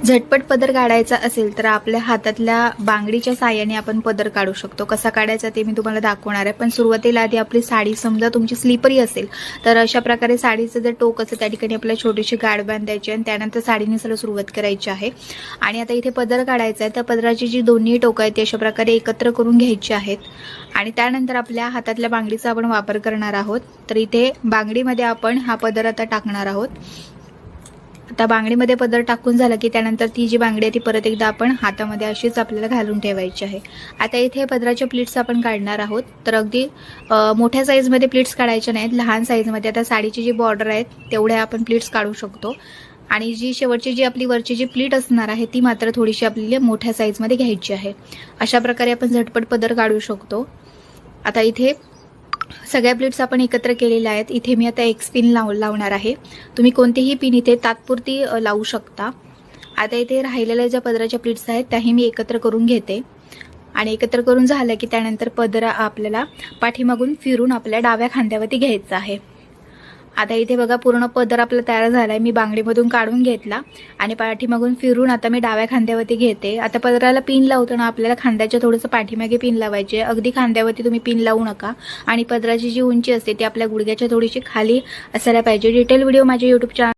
झटपट पदर काढायचा असेल तर आपल्या हातातल्या बांगडीच्या साहाय्याने आपण पदर काढू शकतो. कसा काढायचा ते मी तुम्हाला दाखवणार आहे. पण सुरुवातीला आधी आपली साडी समजा तुमची स्लिपरी असेल तर अशा प्रकारे साडीचं जे टोक असतं त्या ठिकाणी आपल्याला छोटीशी गाठ बांधायची आणि त्यानंतर साडी नेसायला सुरुवात करायची आहे. आणि आता इथे पदर काढायचा आहे तर पदराची जी दोन्ही टोकं आहेत ती अशा प्रकारे एकत्र करून घ्यायची आहेत. आणि त्यानंतर आपल्या हातातल्या बांगडीचा आपण वापर करणार आहोत. तर इथे बांगडीमध्ये आपण हा पदर आता टाकणार आहोत. आता बांगडीमध्ये पदर टाकून झालं की त्यानंतर ती जी बांगडी आहे ती परत एकदा आपण हातामध्ये अशीच आपल्याला घालून ठेवायची आहे. आता इथे पदराच्या प्लीट्स आपण काढणार आहोत. तर अगदी मोठ्या साईजमध्ये प्लीट्स काढायच्या नाहीत, लहान साईजमध्ये. आता साडीची जी बॉर्डर आहे तेवढ्या आपण प्लीट्स काढू शकतो. आणि जी शेवटची जी आपली वरची जी प्लीट असणार आहे ती मात्र थोडीशी आपल्याला मोठ्या साईजमध्ये घ्यायची आहे. अशा प्रकारे आपण झटपट पदर काढू शकतो. आता इथे सगळ्या प्लीट्स आपण एकत्र केलेल्या आहेत. इथे मी आता एक पिन लावणार आहे. तुम्ही कोणतीही पिन इथे तात्पुरती लावू शकता. आता इथे राहिलेल्या ज्या पदराच्या प्लीट्स आहेत त्याही मी एकत्र करून घेते. आणि एकत्र करून झालं की त्यानंतर पदर आपल्याला पाठीमागून फिरून आपल्या डाव्या खांद्यावरती घ्यायचा आहे. आता इथे बघा पूर्ण पदर आपला तयार झालाय. मी बांगडीमधून काढून घेतला आणि पाठीमागून फिरून आता मी डाव्या खांद्यावरती घेते. आता पदराला पिन लावताना आपल्याला खांद्याच्या थोडंसं पाठीमागे पिन लावायचे. अगदी खांद्यावरती तुम्ही पिन लावू नका. आणि पदराची जी उंची असते ती आपल्या गुडघ्याच्या थोडीशी खाली असायला पाहिजे. डिटेल व्हिडिओ माझ्या YouTube चॅनल